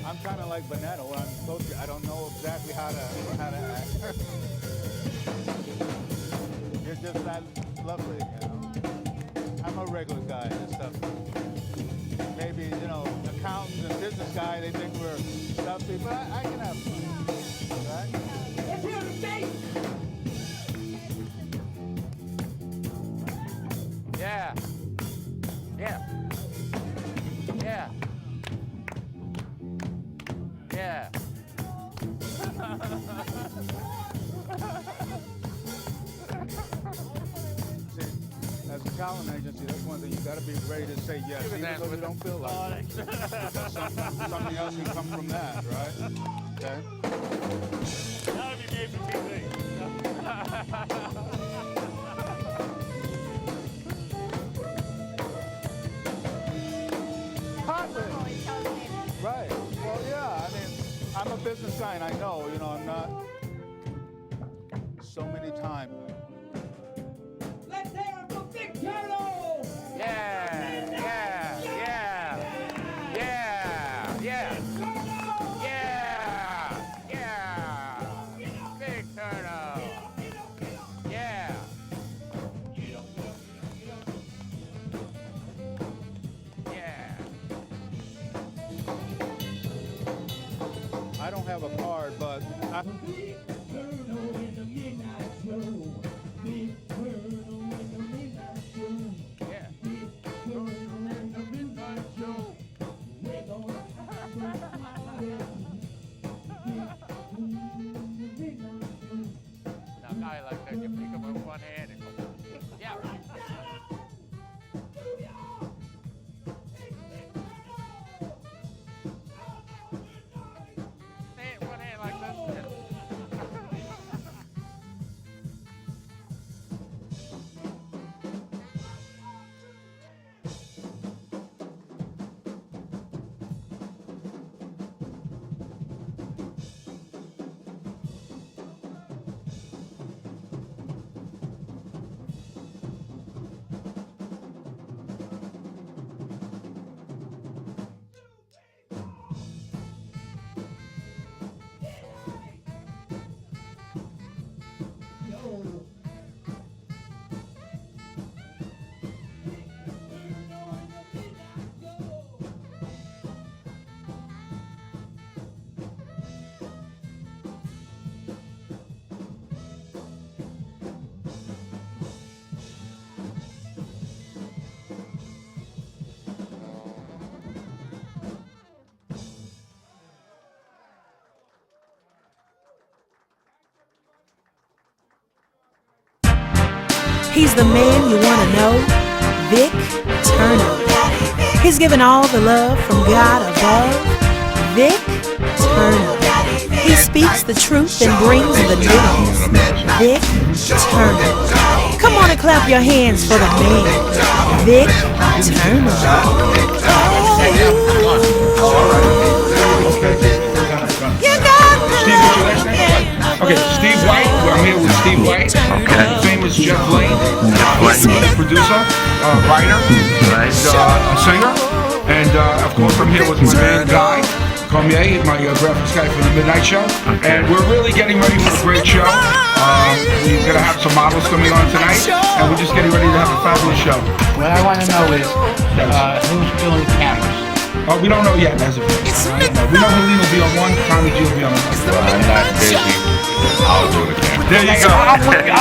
I'm kind of like Bonetto. When I'm supposed to, I don't know exactly how to act. You're just that lovely, you know. I'm a regular guy and stuff. Maybe, you know, accountants and business guy, they think we're stuffy, but I can have fun, right? Let's hear the state. Yeah. Yeah. Yeah. Yeah. See, as a talent agency, that's one thing you got to be ready to say yes, even though you don't feel like it. Something else can come from that, right? Okay. Now you gave for TV. Right. Well, yeah. I mean, I'm a business guy, and I know, you know, I'm not so many times. Let's hear it for Vic Terno. Yeah. Yeah. Yeah. Yeah. Yeah. Yeah. Yeah. Vic Terno. Yeah. Yeah. I don't have a card, but I... Now, guy like that, you pick him with one hand and go, yeah. Stand one hand like this. He's the man you want to know, Vic Terno. He's given all the love from God above, Vic Terno. He speaks the truth and brings the news, Vic Terno. Come on and clap your hands for the man, Vic Terno. Okay, Steve White. I'm here with Steve White. Famous Jeff Lane. He's a producer, writer, and a singer. And of course, I'm here with my man Guy Cormier, my graphics guy for the Midnight Show. And we're really getting ready for a great show. We're gonna have some models coming on tonight, and we're just getting ready to have a fabulous show. What I want to know is who's doing the cameras. We don't know yet, as of yet. We know Helene will be on one, Tommy G will be on another. I'm not busy. I'll do the camera. There you go. I'll put you to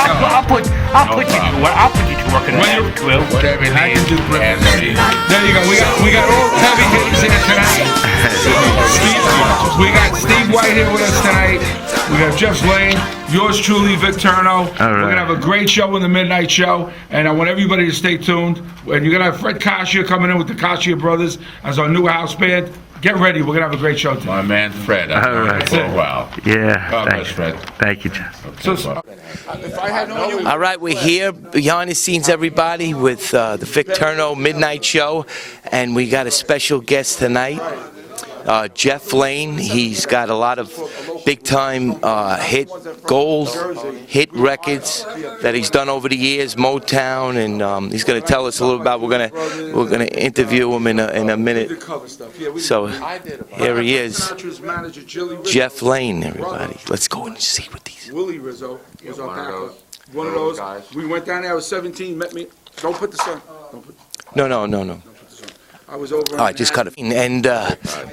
work. I'll put you to work in that crew. Whatever I can do. There you go. We got all heavy hitters here tonight. We got Steve White here with us tonight. We got Jeff Lane. Yours truly, Vic Terno. We're going to have a great show in the Midnight Show, and I want everybody to stay tuned. And you're going to have Fred Kashia coming in with the Kashia Brothers as our new house band. Get ready. We're going to have a great show tonight. My man Fred. I've known him for a while. Yeah. God bless Fred. Thank you, Jeff. All right, we're here behind the scenes, everybody, with the Vic Terno Midnight Show, and we got a special guest tonight, Jeff Lane. He's got a lot of big time hit gold hit records that he's done over the years, Motown, and he's going to tell us a little about. We're gonna interview him in a minute. So here he is, Jeff Lane, everybody. Let's go and see what these. Willie Rizzo was our backup. One of those. We went down there. I was 17. Met me. Don't put the sun. No. I was over. All right, just cut it. And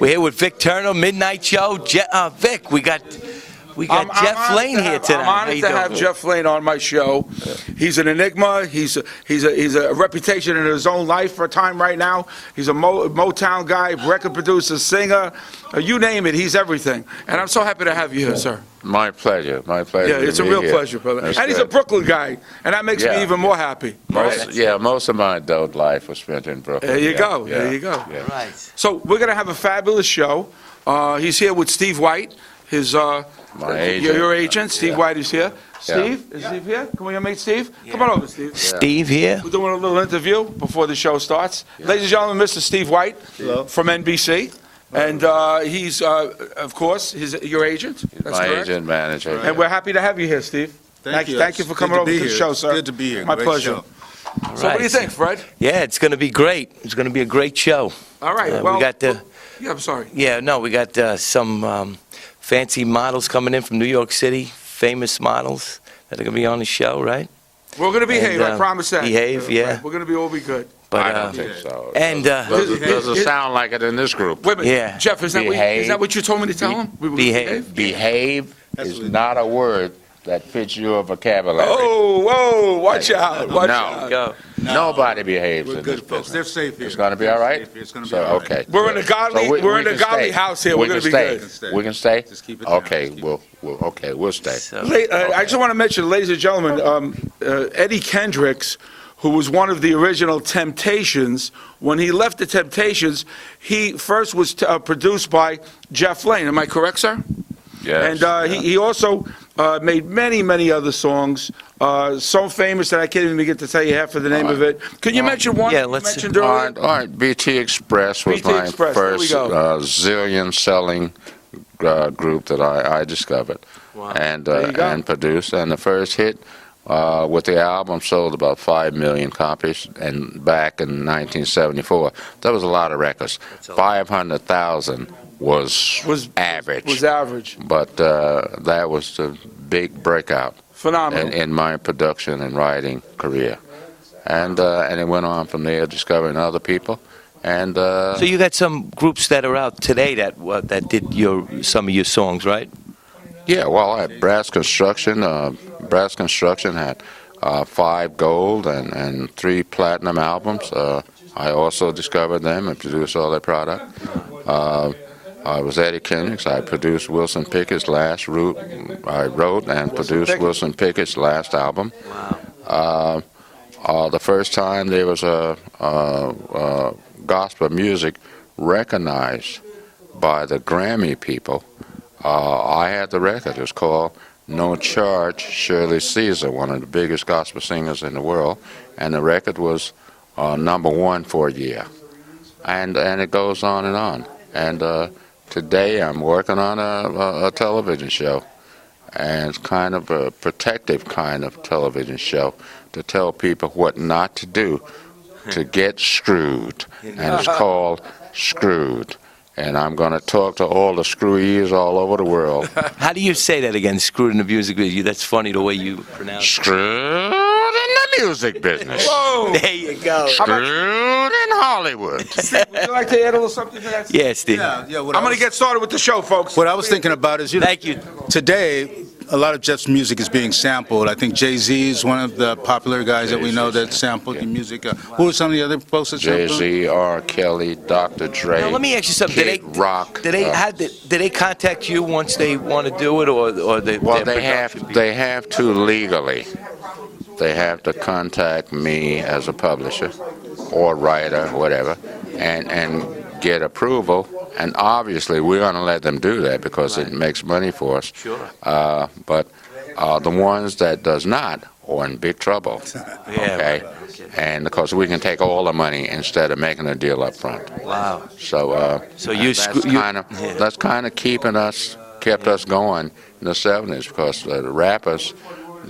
we're here with Vic Terno, Midnight Show. Vic, we got Jeff Lane here tonight. I'm honored to have Jeff Lane on my show. He's an enigma. He's a reputation in his own life for a time right now. He's a Motown guy, record producer, singer, you name it. He's everything. And I'm so happy to have you here, sir. My pleasure. Yeah, it's a real pleasure, brother. That's and he's a Brooklyn guy, and that makes me even more happy. Most of my adult life was spent in Brooklyn. There you go. There you go. Yeah. Right. So we're gonna have a fabulous show. He's here with Steve White, his my agent. Your agent. Steve White is here. Steve, is Steve here? Come on, meet Steve. Come on over, Steve. Steve here. We're doing a little interview before the show starts. Ladies and gentlemen, Mr. Steve White from NBC. And he's, of course, your agent. That's my correct. agent manager. And we're happy to have you here, Steve. Thank you for coming over to the show, sir. Good to be here. My Great pleasure. show. So what do you think, Fred? Yeah, it's going to be great. It's going to be a great show. All right. We Well, got the. yeah, I'm sorry. Yeah, no, we got some fancy models coming in from New York City, famous models that are going to be on the show, right? We're going to behave, I promise that. Behave, yeah. We're going to be all be good. But, I don't think so. And doesn't sound like it in this group. Wait a minute, Yeah. Jeff, is that what you told me to tell him? We were gonna behave. Behave is not a word that fits your vocabulary. Oh, whoa, watch out. Watch No. out. Go. Nobody behaves We're in good this folks. business. They're safe here. It's going to be all right? It's going to be So, all right. okay. We're in a godly, So we're in we a can godly stay. house here. We're going to be stay. good. We can stay? Just keep it Okay, down. we'll stay. I just want to mention, ladies and gentlemen, Eddie Kendricks, who was one of the original Temptations, when he left the Temptations, he first was produced by Jeff Lane. Am I correct, sir? Yes. And he also made many, many other songs, so famous that I can't even begin to tell you half of the name of it. Can you mention one you mentioned earlier? All right, BT Express was BT my Express, there we first go. zillion selling group that I discovered and produced. And the first hit with the album sold about 5 million copies. And back in 1974, that was a lot of records. 500,000 was average. Was average. But that was the big breakout. Phenomenal. In my production and writing career. And it went on from there, discovering other people. And So you got some groups that are out today that did some of your songs, right? yeah, well, I had Brass Construction. Brass Construction had 5 gold and 3 platinum albums. I also discovered them and produced all their product. I was Eddie Kendricks. I produced Wilson Pickett's last route. I wrote and produced Wilson Pickett's last album. Wow. The first time there was a gospel music recognized by the Grammy people, I had the record. It was called No Charge, Shirley Caesar, one of the biggest gospel singers in the world, and the record was #1 for a year. And it goes on and on. And today I'm working on a television show, and it's kind of a protective kind of television show to tell people what not to do to get screwed, and it's called Screwed. And I'm going to talk to all the screwies all over the world. How do you say that again? Screwed in the music business. That's funny the way you pronounce it. Screwed in the music business. Whoa! There you go. Screwed in Hollywood. Steve, would you like to add a little something to that? Yeah, Steve. Yeah, I'm going to get started with the show, folks. What I was thinking about is, Thank you. today, a lot of Jeff's music is being sampled. I think Jay-Z is one of the popular guys that we know that sampled the music. Who are some of the other folks that sampled? Jay-Z, R. Kelly, Dr. Dre. Now, let me ask you something. Kid Rock. Did they contact you once they want to do it, or they? Well, they have to legally. They have to contact me as a publisher or writer, whatever, and get approval. And obviously, we're going to let them do that because it makes money for us. Sure. But the ones that does not are in big trouble. Okay. And because we can take all the money instead of making a deal up front. Wow. So So you that's kind of keeping us kept us going in the 70s because the rappers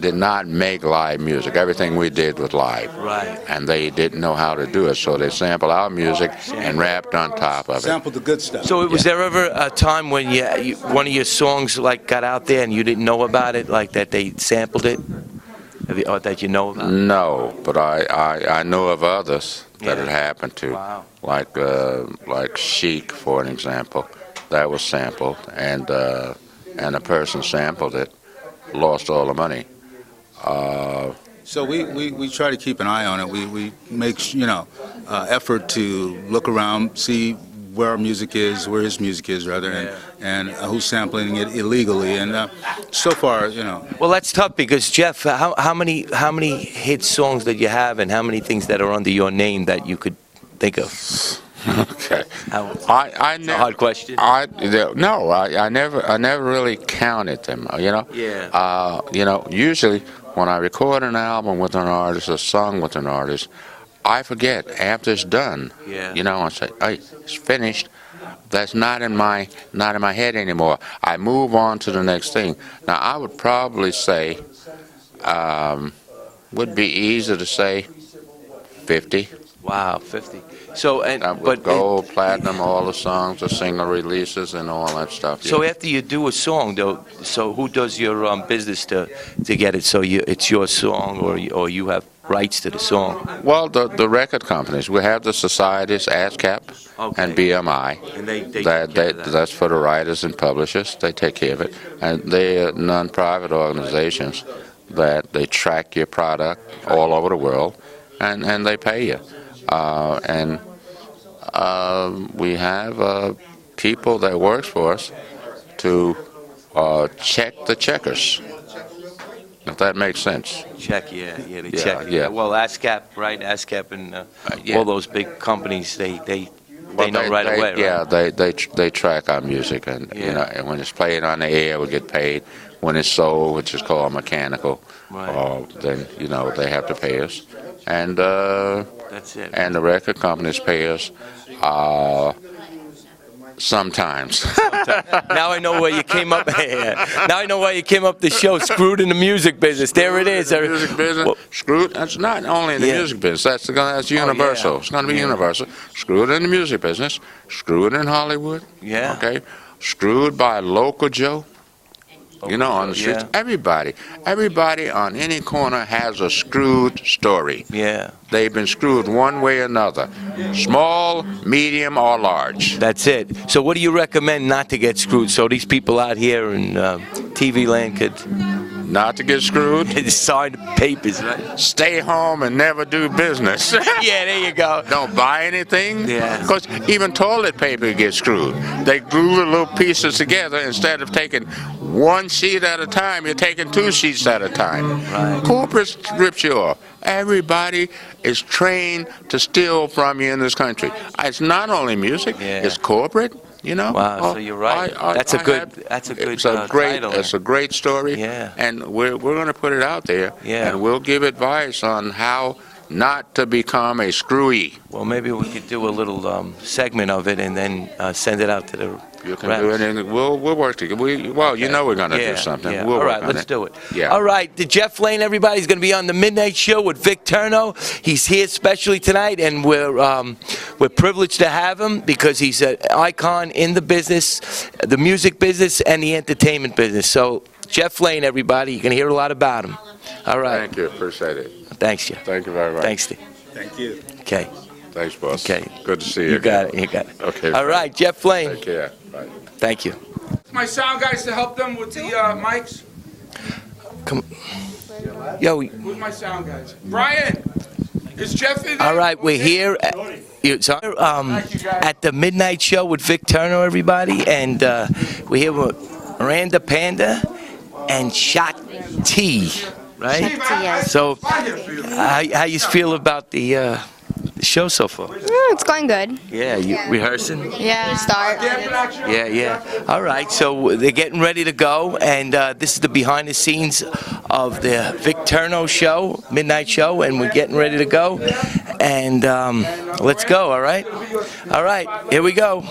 did not make live music. Everything we did was live. Right. And they didn't know how to do it, so they sampled our music and rapped on top of it. Sampled the good stuff. So was there ever a time when one of your songs like got out there and you didn't know about it, like that they sampled it? Or that you know about? No, but I know of others that it happened to. Wow. Like Chic, for an example, that was sampled, and a person sampled it, lost all the money. So we try to keep an eye on it. We make effort to look around, see where our music is, where his music is rather, and who's sampling it illegally. And so far, Well, that's tough because Jeff, how many hit songs that you have, and how many things that are under your name that you could think of? Okay. I never, a hard question. I never really counted them. Yeah. Usually when I record an album with an artist, a song with an artist, I forget after it's done. Yeah. I say, hey, it's finished. That's not in my head anymore. I move on to the next thing. Now I would probably say, would be easy to say, 50. Wow, 50. So but gold, platinum, all the songs, the single releases, and all that stuff. So after you do a song, though, so who does your business to get it? So it's your song, or you have rights to the song? Well, the record companies. We have the societies, ASCAP and BMI. And they take care of that. That's for the writers and publishers. They take care of it, and they are non-profit organizations that they track your product all over the world, and they pay you. We have people that works for us to check the checkers, if that makes sense. Check, they check. Yeah. Well, ASCAP, right? ASCAP and all those big companies, they know right away, right? Yeah, they track our music, and and when it's played on the air, we get paid. When it's sold, which is called mechanical, then they have to pay us, and that's it. And the record companies pay us. Sometimes. Now I know why you came up. Now I know why you came up the show. Screwed in the music business. There it is. Music business. Screwed. That's not only in the music business. That's universal. It's going to be universal. Screwed in the music business. Screwed in Hollywood. Yeah. Okay. Screwed by local Joe. On the streets. Everybody on any corner has a screwed story. Yeah. They've been screwed one way or another. Small, medium, or large. That's it. So what do you recommend not to get screwed? So these people out here in TV land could... Not to get screwed? Sign papers, right? Stay home and never do business. Yeah, there you go. Don't buy anything. Yeah. Because even toilet paper gets screwed. They glue the little pieces together. Instead of taking one sheet at a time, you're taking 2 sheets at a time. Right. Corporate strips you off. Everybody is trained to steal from you in this country. It's not only music, it's corporate. Wow, so you're right. That's a good title. It's a great story. Yeah. And we're going to put it out there. Yeah. And we'll give advice on how not to become a screwy. Well, maybe we could do a little segment of it and then send it out to the You can do it, and we'll work together. we're going to do something. Yeah. We'll All right, work on let's do it. Yeah. All right, Jeff Lane, everybody's going to be on the Midnight Show with Vic Terno. He's here especially tonight, and we're privileged to have him because he's an icon in the business, the music business, and the entertainment business. So, Jeff Lane, everybody, you can hear a lot about him. All right. Thank you. Appreciate it. Thanks, Jeff. Thank you very much. Thanks, Steve. Thank you. Okay. Thanks, boss. Okay. Good to see you. You got it. Okay. All right, Jeff Lane. Take care. Bye. Thank you. My sound guys to help them with the mics. Come. Yo. Who's my sound guys? Brian. Is Jeff in there? All right, we're here at the Midnight Show with Vic Terno, everybody, and we're here with Miranda Panda and Shot T, right? Yes. So, how you feel about the show so far? It's going good. Yeah, you rehearsing? Yeah, start. Yeah. All right, so they're getting ready to go, and this is the behind the scenes of the Vic Terno show, Midnight Show, and we're getting ready to go. And let's go, all right? All right, here we go.